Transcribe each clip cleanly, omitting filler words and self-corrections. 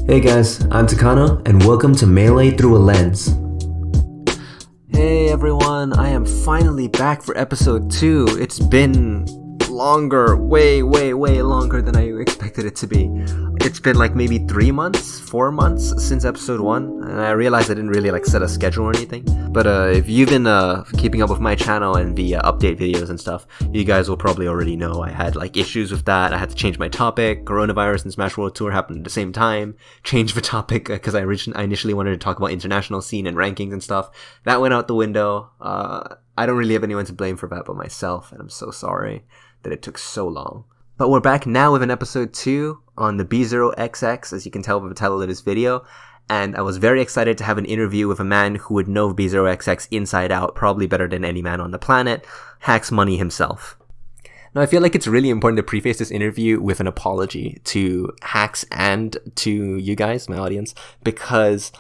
Hey guys, I'm TKano, and welcome to Melee Through a Lens. Hey everyone, I am finally back for episode 2. It's been longer, way longer than I expected it to be. It's been like maybe 3 months, 4 months since episode 1, and I realized I didn't really set a schedule or anything. But if you've been keeping up with my channel and the update videos and stuff, you guys will probably already know I had issues with that. I had to change my topic. Coronavirus and Smash World Tour happened at the same time. Change the topic because I initially wanted to talk about international scene and rankings and stuff. That went out the window. I don't really have anyone to blame for that but myself, and I'm so sorry that it took so long. But we're back now with an episode 2 on the B0XX, as you can tell by the title of this video. And I was very excited to have an interview with a man who would know B0XX inside out, probably better than any man on the planet, Hacks Money himself. Now, I feel like it's really important to preface this interview with an apology to Hacks and to you guys, my audience, because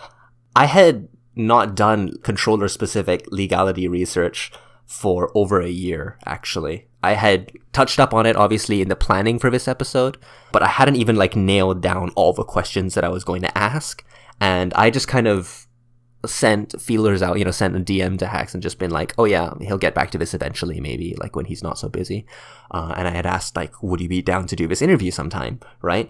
I had not done controller-specific legality research for over a year, actually. I had touched up on it, obviously, in the planning for this episode, but I hadn't even, nailed down all the questions that I was going to ask, and I just kind of sent feelers out, sent a DM to Hacks and just been like, oh yeah, he'll get back to this eventually, maybe, when he's not so busy. And I had asked, would you be down to do this interview sometime, right?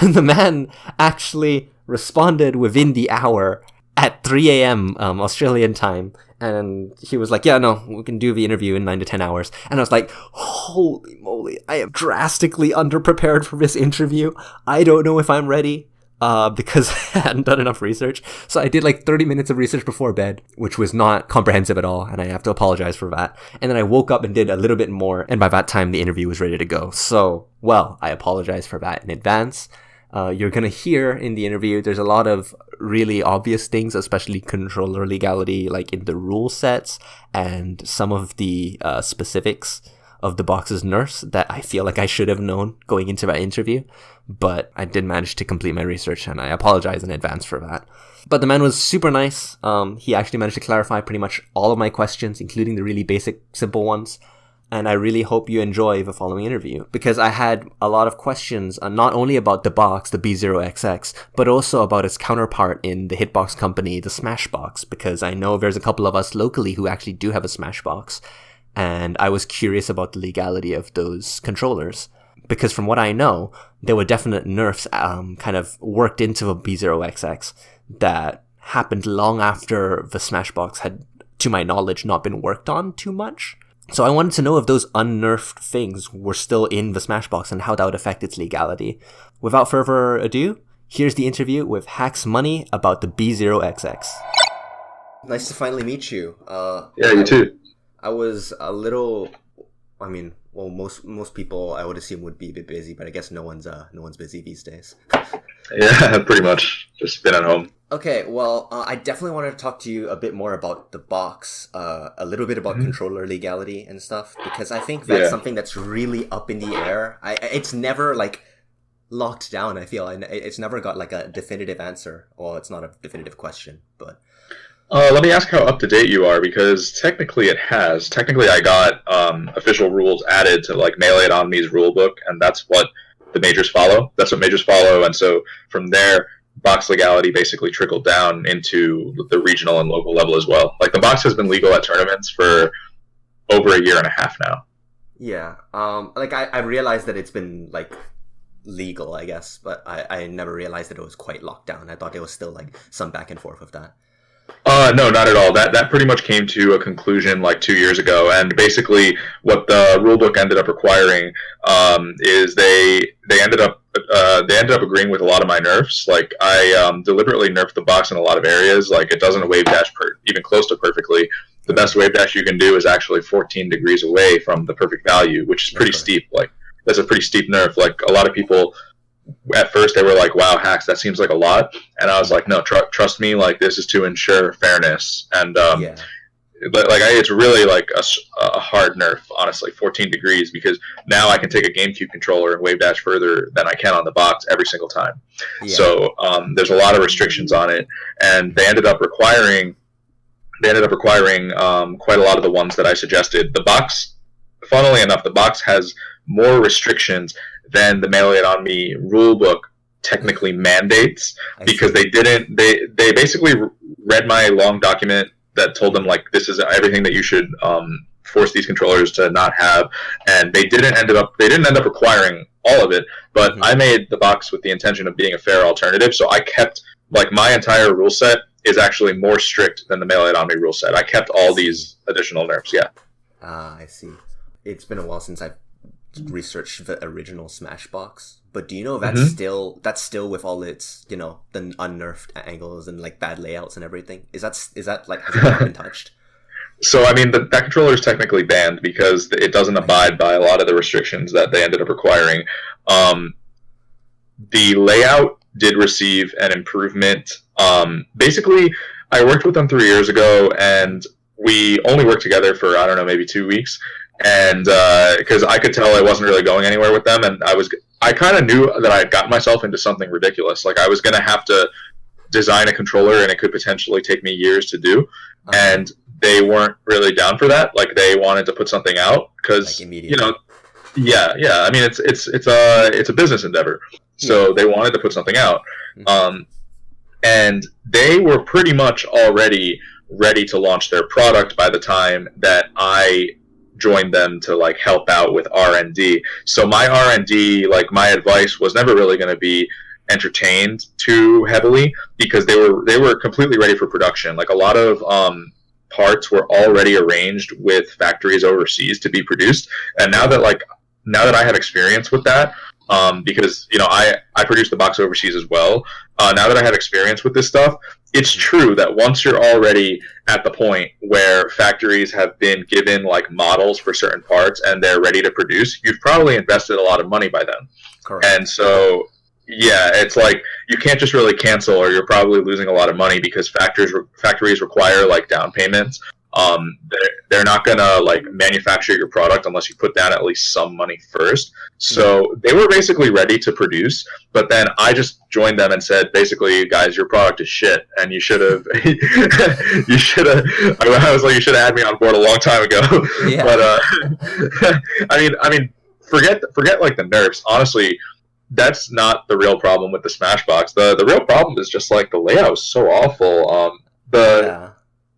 The man actually responded within the hour at 3 a.m. Australian time. And he was like, yeah, no, we can do the interview in 9 to 10 hours. And I was like, holy moly, I am drastically underprepared for this interview. I don't know if I'm ready because I hadn't done enough research. So I did 30 minutes of research before bed, which was not comprehensive at all. And I have to apologize for that. And then I woke up and did a little bit more. And by that time, the interview was ready to go. So, well, I apologize for that in advance. You're going to hear in the interview, there's a lot of really obvious things, especially controller legality, in the rule sets and some of the specifics of the box's nerfs that I feel like I should have known going into that interview. But I did manage to complete my research, and I apologize in advance for that. But the man was super nice. He actually managed to clarify pretty much all of my questions, including the really basic, simple ones. And I really hope you enjoy the following interview, because I had a lot of questions, not only about the box, the B0XX, but also about its counterpart in the hitbox company, the Smashbox, because I know there's a couple of us locally who actually do have a Smashbox, and I was curious about the legality of those controllers. Because from what I know, there were definite nerfs kind of worked into the B0XX that happened long after the Smashbox had, to my knowledge, not been worked on too much. So I wanted to know if those unnerfed things were still in the Smashbox and how that would affect its legality. Without further ado, here's the interview with Hacks Money about the B0XX. Nice to finally meet you. Yeah, you too. I was a little, most people I would assume would be a bit busy, but I guess no one's busy these days. Yeah, pretty much. Just been at home. Okay, well, I definitely wanted to talk to you a bit more about the box, a little bit about controller legality and stuff, because I think that's something that's really up in the air. It's never, locked down, I feel. It's never got, a definitive answer. Well, it's not a definitive question, but... Let me ask how up-to-date you are, because technically it has. Technically I got official rules added to, Melee Ergonomics rulebook, and that's what the majors follow. That's what majors follow, and so from there... box legality basically trickled down into the regional and local level as well. The box has been legal at tournaments for over a year and a half now. Yeah. I realized that it's been, legal, I guess, but I never realized that it was quite locked down. I thought there was still, some back and forth with that. No, not at all. That pretty much came to a conclusion 2 years ago, and basically what the rulebook ended up requiring is they ended up agreeing with a lot of my nerfs. I deliberately nerfed the box in a lot of areas. It doesn't wave dash even close to perfectly. The best wave dash you can do is actually 14 degrees away from the perfect value, which is pretty steep. That's a pretty steep nerf. A lot of people at first they were like, wow, Hacks, that seems like a lot. And I was like, no, trust me, this is to ensure fairness. And it's really a hard nerf, honestly, 14 degrees, because now I can take a GameCube controller and wave dash further than I can on the box every single time. Yeah. So there's a lot of restrictions on it, and they ended up requiring quite a lot of the ones that I suggested. The box, funnily enough, the box has more restrictions than the Melee Ergonomics rulebook technically mandates because see. they basically read my long document that told them like this is everything that you should force these controllers to not have, and they didn't end up requiring all of it, but I made the box with the intention of being a fair alternative, so I kept like my entire rule set is actually more strict than the Melee Omni rule set. I kept all these additional nerfs. Yeah. I see. It's been a while since I've researched the original Smashbox, but do you know if that's still with all its, you know, the unnerfed angles and like bad layouts and everything? Is that like, has it not been touched? So I mean, that controller is technically banned because it doesn't abide by a lot of the restrictions that they ended up requiring. The layout did receive an improvement. Basically, I worked with them 3 years ago, and we only worked together for, I don't know, maybe 2 weeks. And because I could tell I wasn't really going anywhere with them, and I kind of knew that I had gotten myself into something ridiculous. Like I was going to have to design a controller, and it could potentially take me years to do. And they weren't really down for that. Like they wanted to put something out because like you know, yeah. I mean, it's a business endeavor, so they wanted to put something out. And they were pretty much already ready to launch their product by the time that I joined them to like help out with R&D. So my R&D, like my advice was never really going to be entertained too heavily because they were completely ready for production. Like a lot of parts were already arranged with factories overseas to be produced. And now that I have experience with that, because you know I produce the box overseas as well. Now that I have experience with this stuff, it's true that once you're already at the point where factories have been given like models for certain parts and they're ready to produce, you've probably invested a lot of money by then. Correct. And so yeah, it's like you can't just really cancel, or you're probably losing a lot of money because factories require like down payments. They're not gonna like manufacture your product unless you put down at least some money first. So they were basically ready to produce, but then I just joined them and said, basically, guys, your product is shit, and you should have, you should have. I was like, you should have had me on board a long time ago. Yeah. But I mean, forget like the nerfs. Honestly, that's not the real problem with the Smashbox. The real problem is just like the layout is so awful.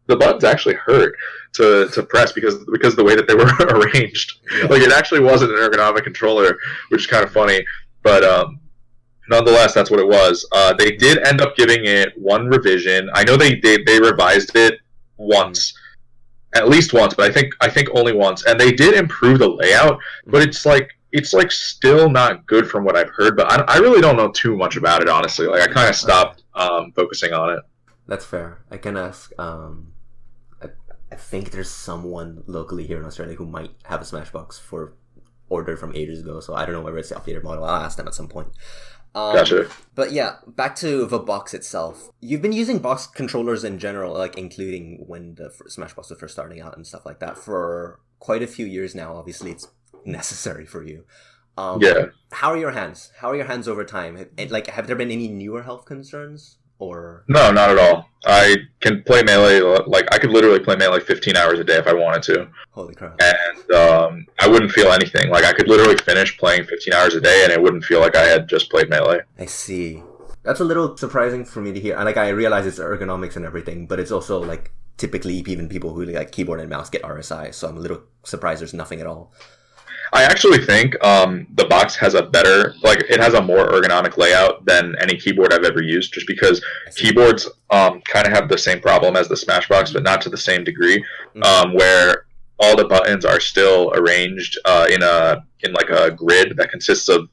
The buttons actually hurt to press because of the way that they were arranged. Yeah. Like it actually wasn't an ergonomic controller, which is kind of funny. But nonetheless, that's what it was. They did end up giving it one revision. I know they revised it once, at least once, but I think only once. And they did improve the layout, but it's like still not good from what I've heard. But I really don't know too much about it, honestly. Like I kind of stopped focusing on it. That's fair. I can ask. I think there's someone locally here in Australia who might have a Smashbox for ordered from ages ago. So I don't know whether it's the updated model. I'll ask them at some point. Gotcha. But yeah, back to the box itself. You've been using box controllers in general, like including when the Smashbox was first starting out and stuff like that, for quite a few years now. Obviously, it's necessary for you. Yeah. How are your hands? How are your hands over time? Have there been any newer health concerns? Or no, not at all. I can play Melee, like I could literally play Melee 15 hours a day if I wanted to. Holy crap. And I wouldn't feel anything. Like I could literally finish playing 15 hours a day and it wouldn't feel like I had just played Melee. I see. That's a little surprising for me to hear. Like I realize it's ergonomics and everything, but it's also like typically even people who like keyboard and mouse get RSI, so I'm a little surprised there's nothing at all. I actually think the box has it has a more ergonomic layout than any keyboard I've ever used, just because keyboards kind of have the same problem as the Smashbox, but not to the same degree, where all the buttons are still arranged in like a grid that consists of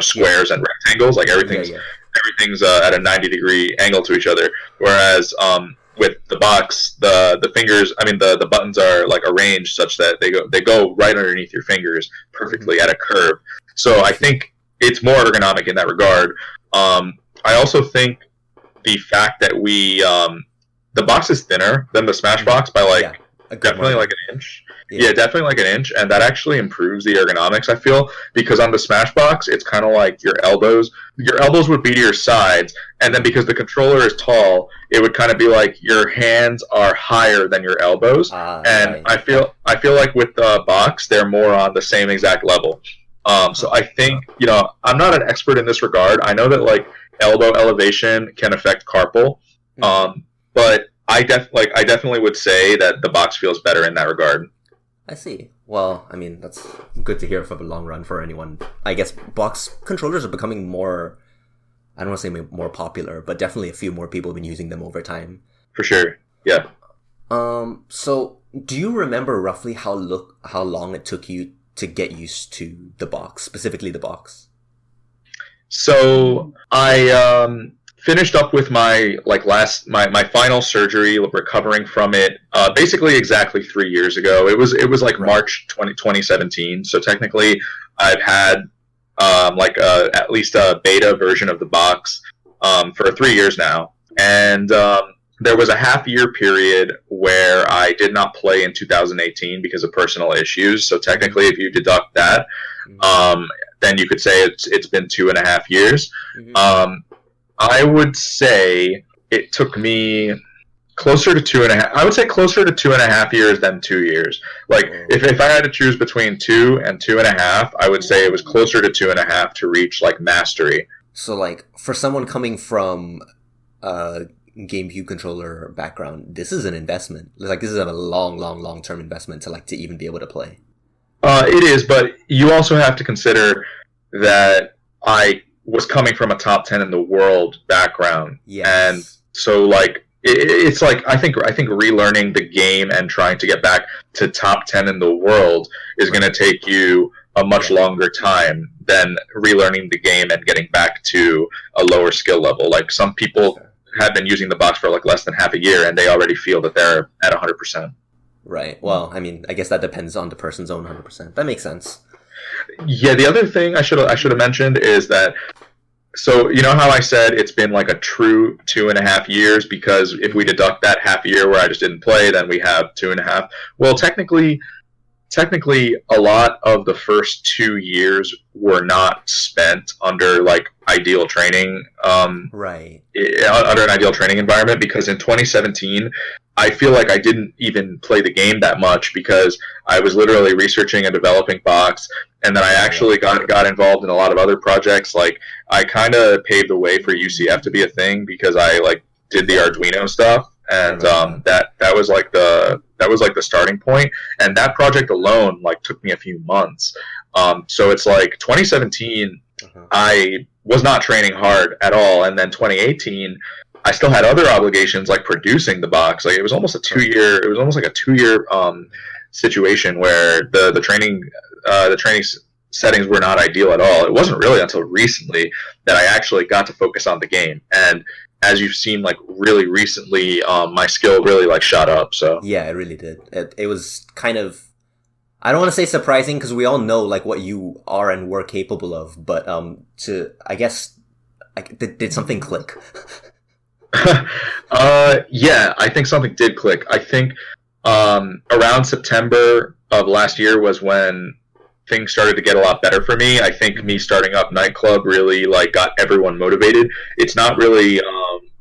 squares and rectangles. Like everything's at a 90-degree angle to each other, whereas with the box, the fingers, the buttons are like arranged such that they go right underneath your fingers perfectly at a curve. So I think it's more ergonomic in that regard. I also think the fact that the box is thinner than the Smashbox by definitely like an inch. Yeah, definitely like an inch, and that actually improves the ergonomics, I feel, because on the Smashbox, it's kind of like your elbows would be to your sides, and then because the controller is tall, it would kind of be like your hands are higher than your elbows, and right. I feel like with the box, they're more on the same exact level. So I think, I'm not an expert in this regard. I know that like elbow elevation can affect carpal, but I definitely would say that the box feels better in that regard. I see. Well, I mean, that's good to hear for the long run for anyone. I guess box controllers are becoming more, I don't want to say more popular, but definitely a few more people have been using them over time. For sure. Yeah. So do you remember roughly how long it took you to get used to the box, specifically the box? So I finished up with my final surgery, recovering from it, basically exactly 3 years ago. It was like Right. March 2017. So technically, I've had at least a beta version of the box for 3 years now, and there was a half-year period where I did not play in 2018 because of personal issues. So technically, if you deduct that, then you could say it's been 2.5 years. I would say it took me closer to 2.5. I would say closer to 2.5 years than 2 years. Like if I had to choose between 2 and 2.5, I would say it was closer to 2.5 to reach like mastery. So like for someone coming from a GameCube controller background, this is an investment. Like this is a long term investment to even be able to play. It is, but you also have to consider that I was coming from a top 10 in the world background. Yes. And so like it's like I think relearning the game and trying to get back to top 10 in the world is going to take you a much longer time than relearning the game and getting back to a lower skill level. Like some people have been using the box for like less than half a year and they already feel that they're at 100%. Right. Well, I mean, I guess that depends on the person's own 100%. That makes sense. Yeah, the other thing I should have mentioned is that, so you know how I said it's been like a true 2.5 years, because if we deduct that half a year where I just didn't play, then we have 2.5. Well, technically, a lot of the first 2 years were not spent under like ideal training, Right. Under an ideal training environment, because in 2017, I feel like I didn't even play the game that much because I was literally researching and developing box, and then I actually got involved in a lot of other projects. Like I kind of paved the way for UCF to be a thing because I like did the Arduino stuff, and that was like the starting point, and that project alone like took me a few months. So it's like 2017, I was not training hard at all, and then 2018. I still had other obligations like producing the box. Like it was almost a 2 year. It was almost like a 2 year situation where the training settings were not ideal at all. It wasn't really until recently that I actually got to focus on the game. And as you've seen, like really recently, my skill really like shot up. So yeah, it really did. It was kind of, I don't want to say surprising because we all know like what you are and were capable of, but did something click? Yeah, I think something did click. I think around September of last year was when things started to get a lot better for me. I think me starting up Nightclub really like got everyone motivated. It's not really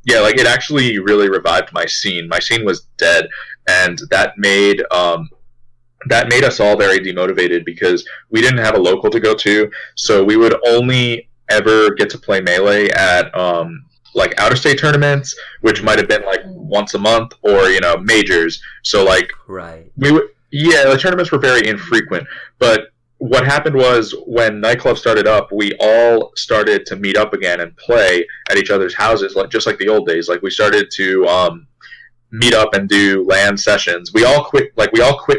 like it actually really revived my scene. My scene was dead, and that made us all very demotivated because we didn't have a local to go to, so we would only ever get to play Melee at like out-of-state tournaments, which might have been like once a month, or majors. So like the tournaments were very infrequent. But what happened was when Nightclub started up, we all started to meet up again and play at each other's houses, like just like the old days. Like we started to meet up and do LAN sessions. We all quit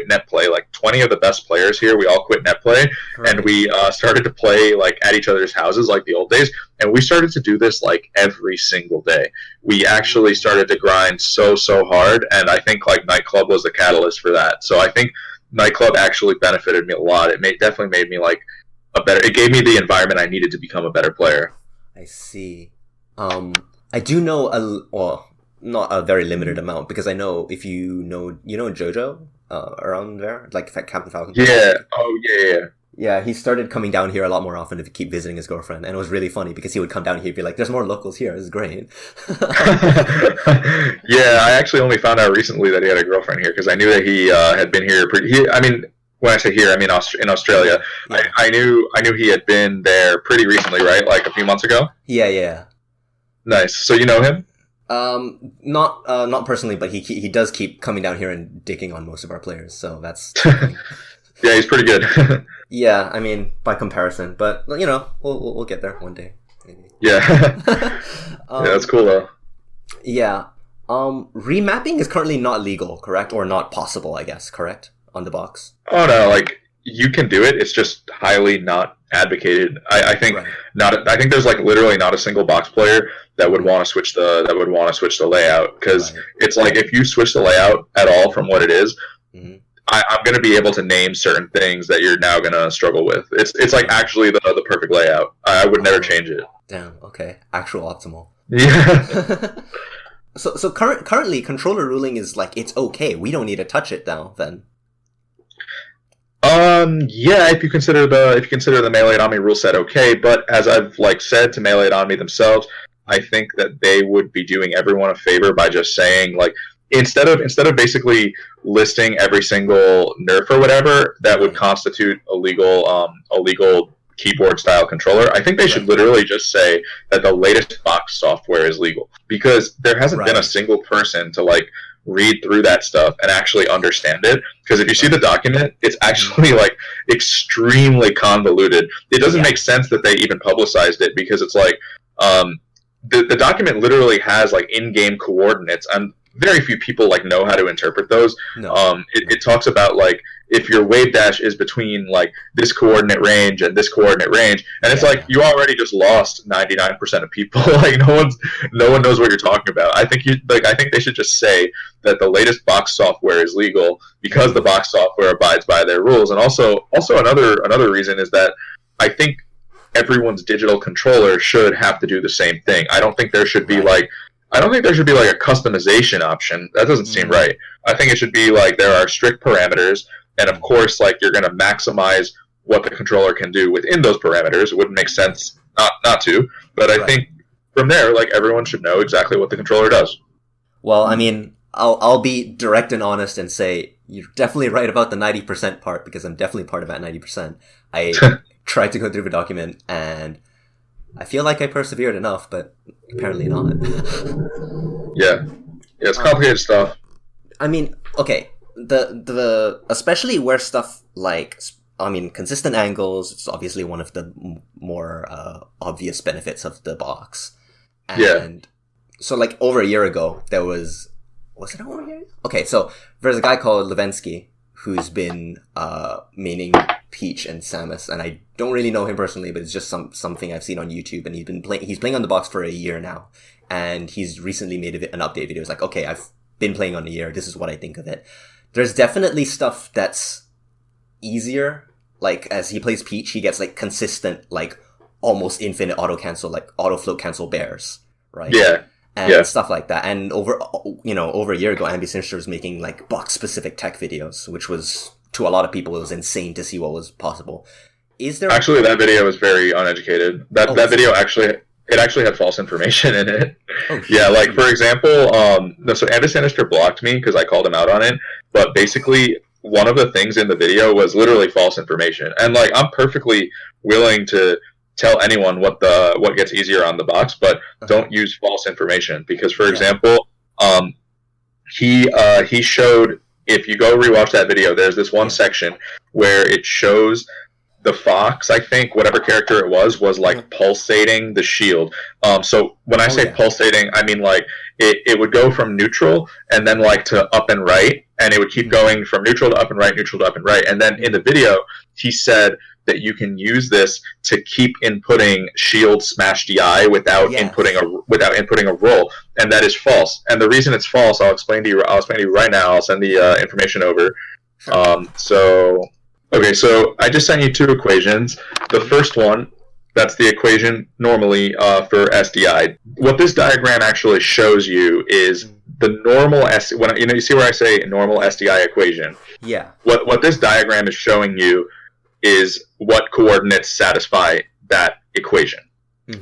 net play. Like 20 of the best players here, we all quit net play, and we started to play like at each other's houses like the old days. And we started to do this like every single day. We actually started to grind so hard, and I think like Nightclub was the catalyst for that. So I think Nightclub actually benefited me a lot. It definitely made me like it gave me the environment I needed to become a better player. I see. I do know not a very limited amount, because I know if you know Jojo around there, like Captain Falcon. Yeah. Oh yeah. Yeah, he started coming down here a lot more often to keep visiting his girlfriend, and it was really funny because he would come down here and be like, "There's more locals here. This is great." Yeah, I actually only found out recently that he had a girlfriend here because I knew that he had been here. when I say here, I mean in Australia. Yeah. I knew he had been there pretty recently, right? Like a few months ago. Yeah. Nice. So you know him? Not personally, but he does keep coming down here and dicking on most of our players, so that's Yeah, he's pretty good. yeah, I mean, by comparison, but we'll get there one day, maybe. Yeah. Yeah, that's cool though. Yeah. Remapping is currently not legal, correct? Or not possible, I guess, correct? On the box. Oh no, like you can do it. It's just highly not advocated. I think Right. not. I think there's like literally not a single box player that would want to switch the layout, because Right. it's like if you switch the layout at all from what it is, Mhm. I'm going to be able to name certain things that you're now going to struggle with. It's like actually the perfect layout. I would never change it. Damn, okay. Actual optimal. Yeah. So currently controller ruling is like it's okay. We don't need to touch it now then. Yeah, if you consider the Melee Army rule set okay, but as I've like said to Melee Army themselves, I think that they would be doing everyone a favor by just saying like instead of basically listing every single nerf or whatever that would constitute a legal keyboard style controller, I think they should literally just say that the latest box software is legal, because there hasn't been a single person to like read through that stuff and actually understand it. Because if you see the document, it's actually like extremely convoluted. It doesn't make sense that they even publicized it, because it's like the document literally has like in-game coordinates, and very few people like know how to interpret those. It talks about like if your wave dash is between like this coordinate range and this coordinate range, and it's like you already just lost 99% of people. Like no one knows what you're talking about. I think they should just say that the latest box software is legal because the box software abides by their rules. And also another reason is that I think everyone's digital controller should have to do the same thing. I don't think there should be like a customization option. That doesn't seem right. I think it should be like there are strict parameters, and of course, like you're going to maximize what the controller can do within those parameters. It wouldn't make sense not to. But I think from there, like everyone should know exactly what the controller does. Well, I mean, I'll be direct and honest and say you're definitely right about the 90% part, because I'm definitely part of that 90%. I tried to go through the document and I feel like I persevered enough, but apparently not. Yeah, it's complicated stuff. I mean, okay, the especially where stuff like, I mean, consistent angles, it's obviously one of the more obvious benefits of the box. And so like over a year ago, there was it over a year? Okay, so there's a guy called Levensky who's been maining Peach and Samus, and I don't really know him personally, but it's just something I've seen on YouTube, and he's playing on the box for a year now, and he's recently made an update video. It's like, okay, I've been playing on a year, this is what I think of it. There's definitely stuff that's easier, like as he plays Peach, he gets like consistent, like almost infinite auto cancel, like auto float cancel bears, right? And stuff like that. And over a year ago, Ambi Sinister was making like box-specific tech videos, which was, to a lot of people, it was insane to see what was possible. Is there actually that video was very uneducated. That video actually had false information in it. Yeah, like for example, so Ambi Sinister blocked me because I called him out on it. But basically, one of the things in the video was literally false information, and like I'm perfectly willing to tell anyone what gets easier on the box, but don't use false information, because for example, he showed, if you go rewatch that video, there's this one section where it shows the fox, I think, whatever character it was like pulsating the shield. So when I say pulsating, I mean like it would go from neutral and then like to up and right, and it would keep going from neutral to up and right, neutral to up and right. And then in the video, he said that you can use this to keep inputting shield smash DI without inputting a roll, and that is false. And the reason it's false, I'll explain to you right now. I'll send the information over. So I just sent you two equations. The first one, that's the equation normally for SDI. What this diagram actually shows you is the normal you see where I say normal SDI equation. Yeah. What this diagram is showing you is what coordinates satisfy that equation.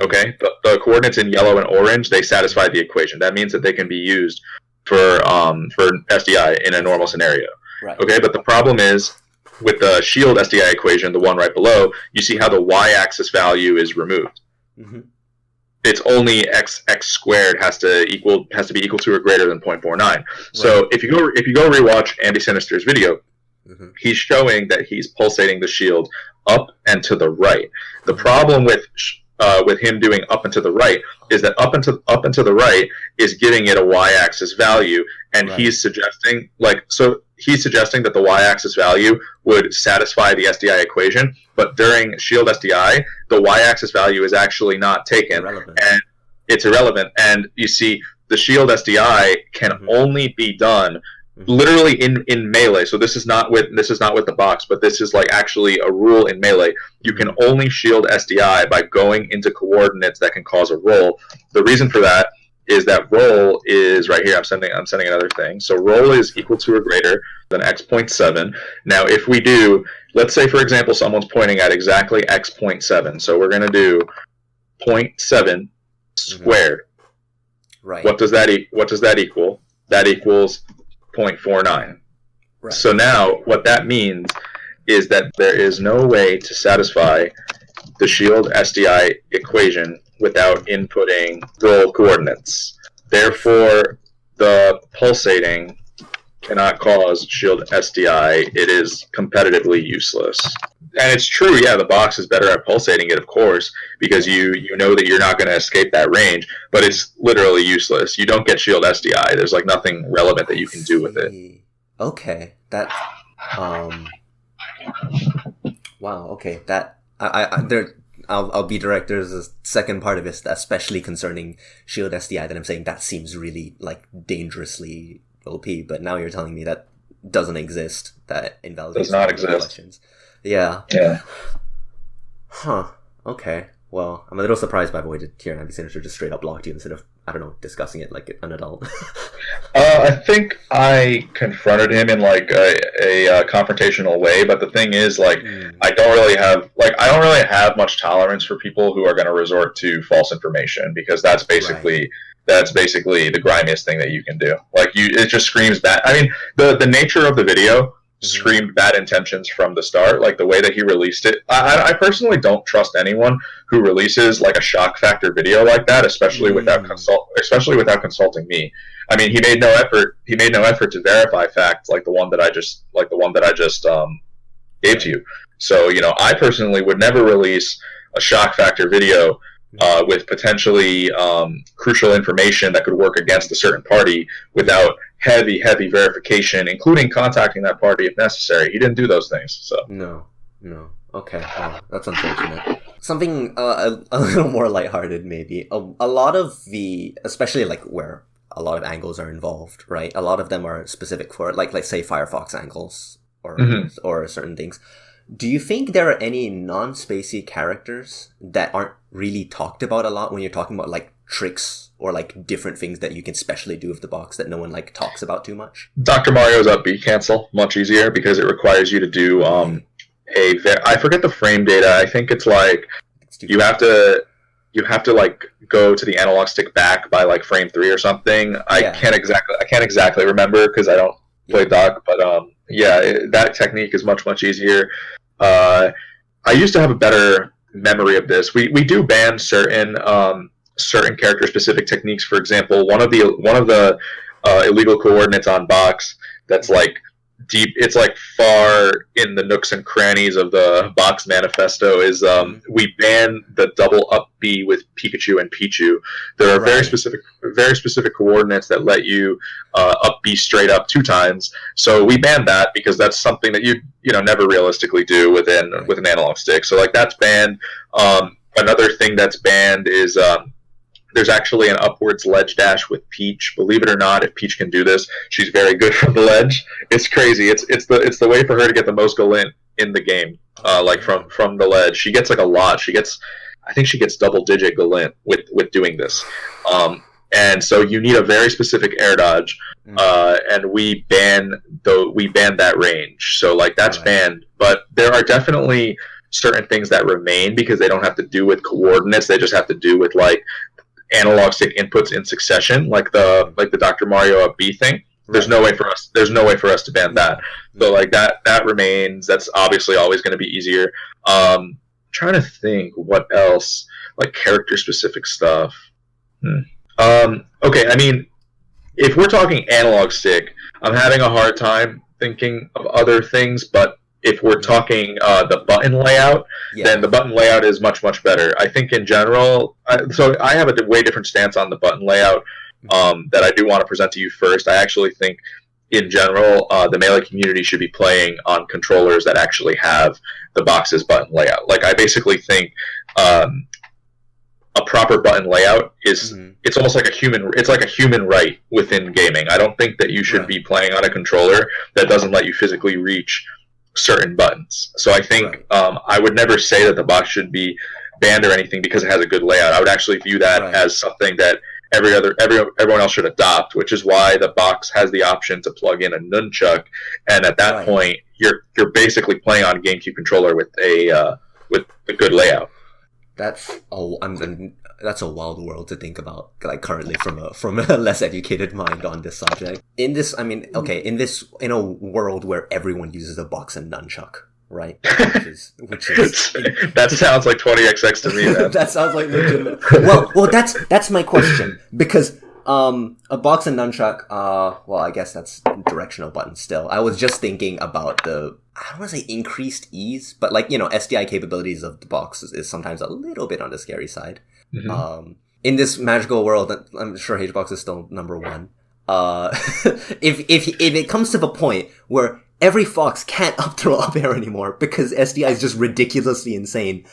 Okay, the coordinates in yellow and orange, they satisfy the equation. That means that they can be used for SDI in a normal scenario. Okay, but the problem is with the shield SDI equation, the one right below, you see how the y-axis value is removed. Mm-hmm. It's only x squared has to be equal to or greater than 0.49. Right. So if you go rewatch Andy Sinister's video, mm-hmm. he's showing that he's pulsating the shield up and to the right. The problem with him doing up and to the right is that up and to the right is giving it a y-axis value, and right. he's suggesting that the y-axis value would satisfy the SDI equation, but during shield SDI, the y-axis value is actually not taken, and it's irrelevant. And you see, the shield SDI can mm-hmm. only be done literally in Melee. So this is not with the box, but this is like actually a rule in Melee. You can only shield SDI by going into coordinates that can cause a roll. The reason for that is that roll is right here. I'm sending another thing. So roll is equal to or greater than x.7. Now if we do, let's say for example someone's pointing at exactly x.7. So we're going to do 0.7 squared. Mm-hmm. Right. What does that equal? That equals 0.49. Right. So now what that means is that there is no way to satisfy the shield SDI equation without inputting roll coordinates. Therefore, the pulsating cannot cause shield SDI. It is competitively useless. And it's true, yeah, the box is better at pulsating it, of course, because you know that you're not going to escape that range, but it's literally useless. You don't get shield SDI. There's like nothing relevant that you can do with it. Okay, that wow, okay, that I'll be direct. There's a second part of it, especially concerning shield SDI, that I'm saying that seems really like dangerously OP. But now you're telling me that doesn't exist. That invalidates does not exist. Questions. Yeah. Huh. Okay. Well, I'm a little surprised by the way that Andy Sinister just straight up blocked you instead of, I don't know, discussing it like an adult. I think I confronted him in like a confrontational way, but the thing is, like, I don't really have much tolerance for people who are going to resort to false information, because that's basically the grimiest thing that you can do. Like, it just screams bad. I mean, the nature of the video screamed bad intentions from the start. Like the way that he released it, I personally don't trust anyone who releases like a shock factor video like that, especially without consulting me. I mean, he made no effort to verify facts like the one that I just gave to you. So, you know, I personally would never release a shock factor video with potentially crucial information that could work against a certain party without heavy verification, including contacting that party if necessary. He didn't do those things. So no. Okay, that's unfortunate. Something a little more lighthearted, maybe. A lot of especially like where a lot of angles are involved, right? A lot of them are specific for, like, let's say Firefox angles or certain things. Do you think there are any non-spacey characters that aren't really talked about a lot when you're talking about like tricks or like different things that you can specially do with the box that no one like talks about too much? Dr. Mario's up-B cancel, much easier because it requires you to do I forget the frame data. I think it's like you have to like go to the analog stick back by like frame 3 or something. Yeah. I can't exactly remember because I don't play doc, but that technique is much easier. I used to have a better memory of this. We do ban certain character specific techniques. For example, one of the illegal coordinates on box that's like deep, it's like far in the nooks and crannies of the box manifesto is we ban the double up B with Pikachu and Pichu. There are very specific coordinates that let you up B straight up 2 times. So we ban that because that's something that you never realistically do with an analog stick. So like that's banned. Another thing that's banned is there's actually an upwards ledge dash with Peach. Believe it or not, if Peach can do this, she's very good from the ledge. It's crazy. It's the way for her to get the most galint in the game. Like from the ledge, she gets like a lot. I think she gets double-digit galint with doing this. And so you need a very specific air dodge, and we ban that range. So like that's banned. But there are definitely certain things that remain because they don't have to do with coordinates. They just have to do with like analog stick inputs in succession, like the Dr. Mario up B thing. There's no way for us. There's no way for us to ban that. So like that remains. That's obviously always going to be easier. Trying to think what else, like character specific stuff. Okay, I mean, if we're talking analog stick, I'm having a hard time thinking of other things, but if we're talking the button layout, then the button layout is much, much better. I think in general, so I have a way different stance on the button layout that I do want to present to you first. I actually think in general, the Melee community should be playing on controllers that actually have the box's button layout. Like, I basically think a proper button layout is it's almost like a human right within gaming. I don't think that you should be playing on a controller that doesn't let you physically reach certain buttons. So I think I would never say that the box should be banned or anything because it has a good layout. I would actually view that as something that everyone else should adopt, which is why the box has the option to plug in a nunchuck, and at that point you're basically playing on a GameCube controller with a good layout. That's a wild world to think about, like currently from a less educated mind on this subject. In a world where everyone uses a box and nunchuck, right? Which is that sounds like 20XX to me, man. That sounds like legitimate. Well, that's my question, because a box and nunchuck, well, I guess that's directional buttons still. I was just thinking about I don't want to say increased ease, but like, SDI capabilities of the box is sometimes a little bit on the scary side. In this magical world, I'm sure HBox is still number one. If it comes to the point where every Fox can't up throw up air anymore because SDI is just ridiculously insane,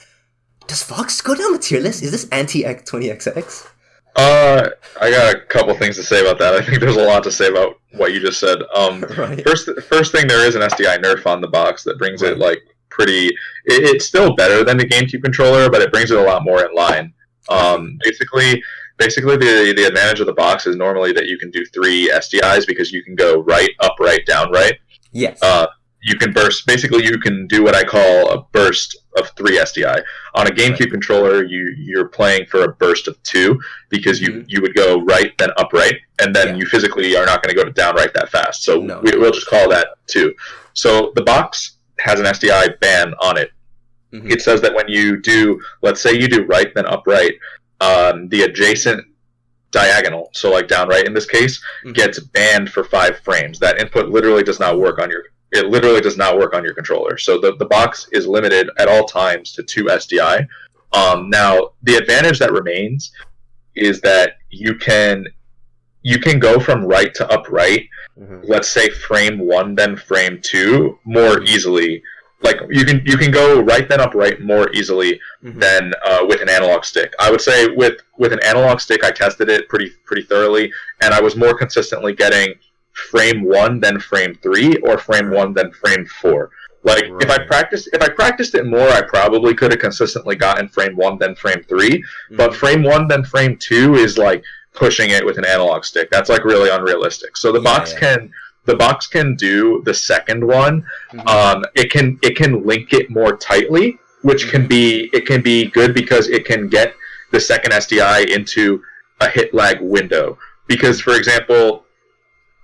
does Fox go down the tier list? Is this anti-20XX? I got a couple things to say about that. I think there's a lot to say about what you just said. First thing, there is an SDI nerf on the box that brings it like pretty. It's still better than the GameCube controller, but it brings it a lot more in line. Basically, the advantage of the box is normally that you can do 3 SDIs because you can go right, up, right, down, right. Yes. You can burst. Basically, you can do what I call a burst of 3 SDI. On a GameCube controller, you're playing for a burst of 2 because you would go right, then up, right, and then you physically are not going to go to down, right that fast. So we'll just call that 2. So the box has an SDI ban on it. It says that when you do, let's say you do right, then up, right, the adjacent diagonal, so like down, right in this case, gets banned for 5 frames. That input literally does not work on your controller. So the box is limited at all times to 2 SDI. Now, the advantage that remains is that you can go from right to upright, let's say frame 1, then frame 2, more easily. Like, you can go right then upright more easily than with an analog stick. I would say with an analog stick, I tested it pretty thoroughly, and I was more consistently getting frame 1 then frame 3 or frame 1 then frame 4. Like, if I practiced it more, I probably could have consistently gotten frame 1 then frame 3, but frame 1 then frame 2 is like pushing it with an analog stick. That's like really unrealistic. So the box can do the second one. It can link it more tightly, which can be good because it can get the second SDI into a hit lag window. Because, for example,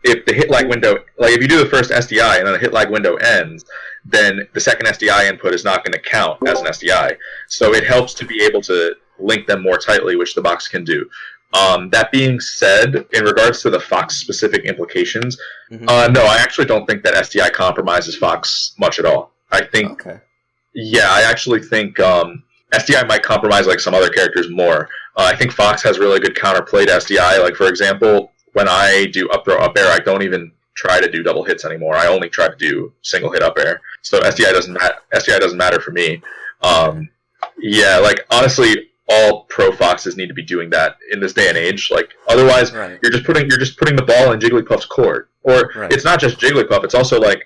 if the hit lag window, like if you do the first SDI and then the hit lag window ends, then the second SDI input is not going to count as an SDI. So it helps to be able to link them more tightly, which the box can do. That being said, in regards to the Fox specific implications, no, I actually don't think that SDI compromises Fox much at all. I think, I actually think SDI might compromise like some other characters more. I think Fox has really good counterplay to SDI. Like, for example, when I do up throw up air, I don't even try to do double hits anymore. I only try to do single hit up air. So SDI doesn't matter for me. Like, honestly, all pro Foxes need to be doing that in this day and age. Like, otherwise, you're just putting the ball in Jigglypuff's court. Or it's not just Jigglypuff. It's also like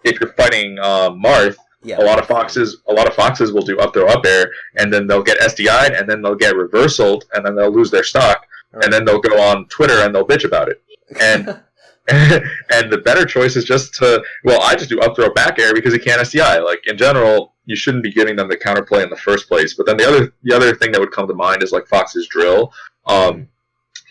if you're fighting Marth. A lot of foxes will do up throw up air, and then they'll get SDI'd, and then they'll get reversaled, and then they'll lose their stock, and then they'll go on Twitter and they'll bitch about it. And and the better choice is just to, I just do up throw back air because he can't SDI. Like, in general, you shouldn't be giving them the counterplay in the first place. But then the other thing that would come to mind is like Fox's drill.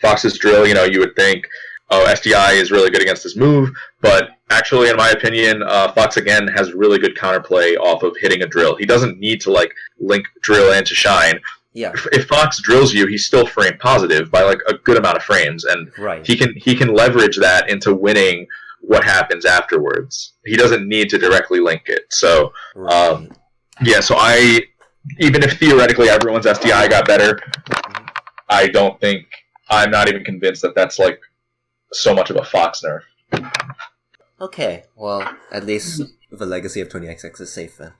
Fox's drill, you would think oh, SDI is really good against this move, but actually, in my opinion, Fox again has really good counterplay off of hitting a drill. He doesn't need to like link drill into shine. Yeah. If Fox drills you, he's still frame positive by like a good amount of frames, and Right. he can leverage that into winning what happens afterwards. He doesn't need to directly link it. So, Right. yeah. So even if theoretically everyone's SDI got better, I'm not even convinced that that's like so much of a Fox nerf. Okay, well, at least the legacy of 20XX is safe then.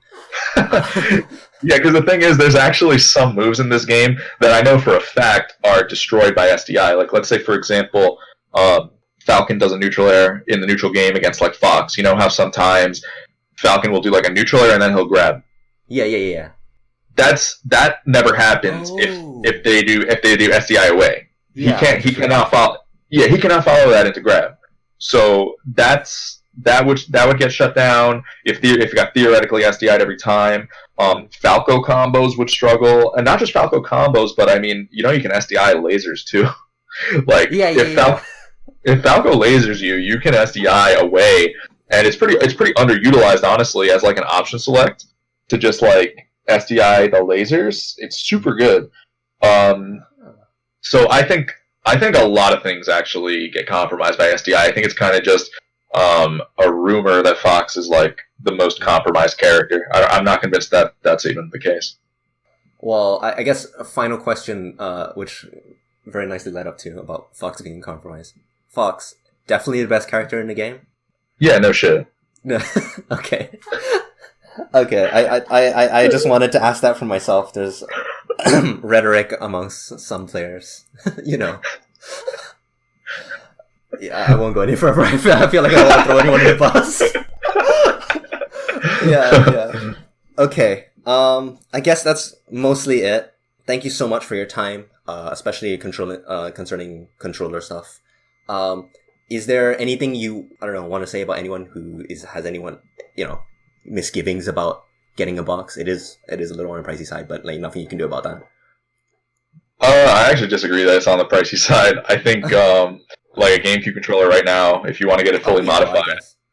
Yeah, because the thing is, there's actually some moves in this game that I know for a fact are destroyed by SDI. Like, let's say, for example, Falcon does a neutral air in the neutral game against, like, Fox. You know how sometimes Falcon will do, like, a neutral air and then he'll grab? Yeah. That never happens if they do SDI away. Yeah, He cannot follow that into grab. So that would get shut down if it got theoretically SDI'd every time. Falco combos would struggle, and not just Falco combos, but I mean, you can SDI lasers too. Like if Falco lasers you can SDI away, and it's pretty underutilized honestly as like an option select to just like SDI the lasers. It's super good. So I think a lot of things actually get compromised by SDI. I think it's kind of just a rumor that Fox is like the most compromised character. I'm not convinced that that's even the case. Well, I guess a final question, which very nicely led up to about Fox being compromised. Fox, definitely the best character in the game? Yeah, no shit. No. Okay. Okay, I just wanted to ask that for myself. There's rhetoric amongst some players, Yeah, I won't go any further. I feel like I don't want to throw anyone in the bus. Yeah. Okay. I guess that's mostly it. Thank you so much for your time, especially concerning controller stuff. Is there anything you want to say about anyone who has anyone misgivings about getting a box? It is a little on the pricey side, but like nothing you can do about that. I actually disagree that it's on the pricey side. I think like a GameCube controller right now, if you want to get it fully modified,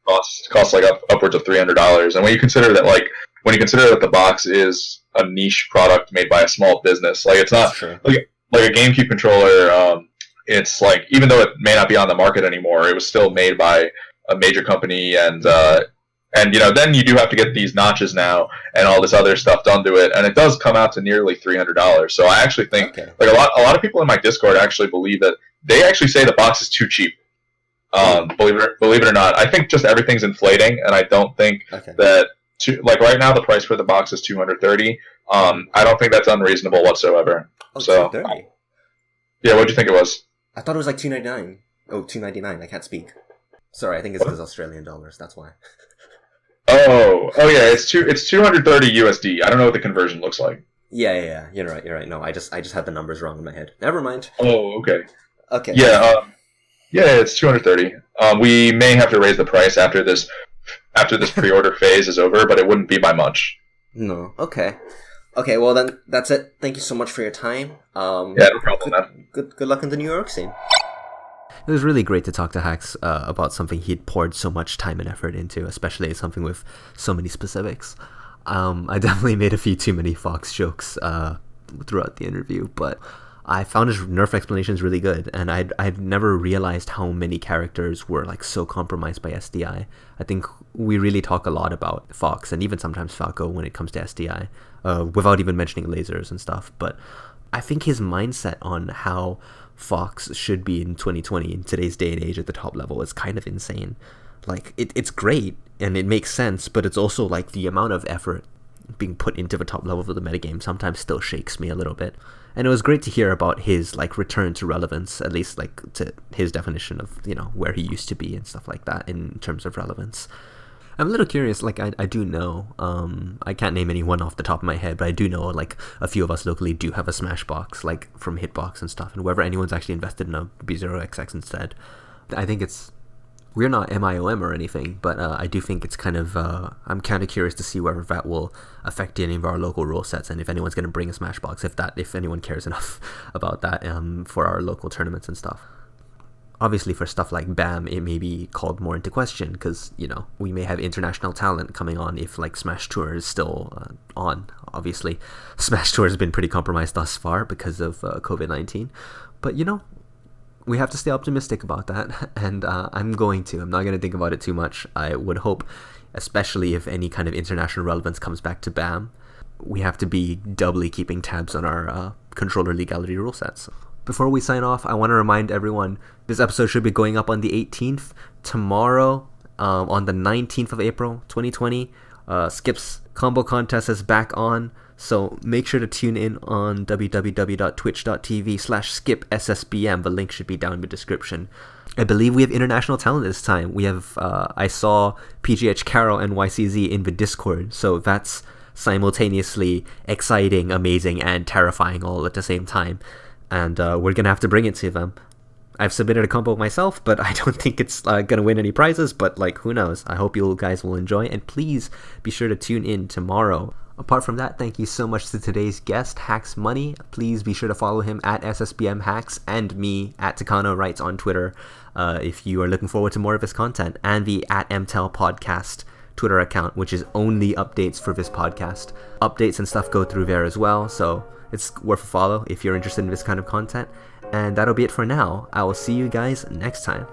costs like upwards of $300. And when you consider that the box is a niche product made by a small business, like it's not like a GameCube controller. It's like, even though it may not be on the market anymore, it was still made by a major company, and then you do have to get these notches now and all this other stuff done to it, and it does come out to nearly $300. So I actually think like a lot of people in my Discord actually believe that they actually say the box is too cheap. Believe it or not, I think just everything's inflating, and I don't think that like right now the price for the box is $230. I don't think that's unreasonable whatsoever. So $230? Yeah, what'd you think it was? I thought it was like $299. Oh, $299. I can't speak. Sorry, I think it's because Australian dollars. That's why. Oh yeah, it's 230 USD. I don't know what the conversion looks like. Yeah. You're right. No, I just had the numbers wrong in my head. Never mind. Oh, okay. Okay. Yeah. Yeah, it's 230. We may have to raise the price after this pre-order phase is over, but it wouldn't be by much. No. Okay. Well then, that's it. Thank you so much for your time. Yeah, no problem, man. Good luck in the New York scene. It was really great to talk to Hax about something he'd poured so much time and effort into, especially something with so many specifics. I definitely made a few too many Fox jokes throughout the interview, but I found his nerf explanations really good, and I'd never realized how many characters were like so compromised by SDI. I think we really talk a lot about Fox and even sometimes Falco when it comes to SDI, without even mentioning lasers and stuff. But I think his mindset on how Fox should be in 2020 in today's day and age at the top level is kind of insane. Like it's great and it makes sense, but it's also like the amount of effort being put into the top level of the metagame sometimes still shakes me a little bit. And it was great to hear about his like return to relevance, at least like to his definition of where he used to be and stuff like that in terms of relevance. I'm a little curious, like I do know, I can't name anyone off the top of my head, but I do know like a few of us locally do have a Smashbox, like from Hitbox and stuff, and whether anyone's actually invested in a B0XX instead. I think we're not MIOM or anything, but I do think it's kind of, I'm kind of curious to see whether that will affect any of our local rule sets, and if anyone's going to bring a Smashbox, if anyone cares enough about that for our local tournaments and stuff. Obviously, for stuff like BAM, it may be called more into question because, we may have international talent coming on if, like, Smash Tour is still on. Obviously, Smash Tour has been pretty compromised thus far because of COVID-19. But, we have to stay optimistic about that, and I'm not going to think about it too much. I would hope, especially if any kind of international relevance comes back to BAM, we have to be doubly keeping tabs on our controller legality rule sets. Before we sign off, I want to remind everyone, this episode should be going up on the 18th. Tomorrow, on the 19th of April, 2020, Skip's combo contest is back on. So make sure to tune in on www.twitch.tv/skipssbm. The link should be down in the description. I believe we have international talent this time. We have, I saw PGH Carol and YCZ in the Discord. So that's simultaneously exciting, amazing, and terrifying all at the same time. And we're going to have to bring it to them. I've submitted a combo myself, but I don't think it's going to win any prizes, but like, who knows? I hope you guys will enjoy, and please be sure to tune in tomorrow. Apart from that, thank you so much to today's guest, Hacks Money. Please be sure to follow him at SSBM Hacks and me at TKano Writes on Twitter if you are looking forward to more of his content, and the at MTEL Podcast Twitter account, which is only updates for this podcast. Updates and stuff go through there as well, so it's worth a follow if you're interested in this kind of content. And that'll be it for now. I will see you guys next time.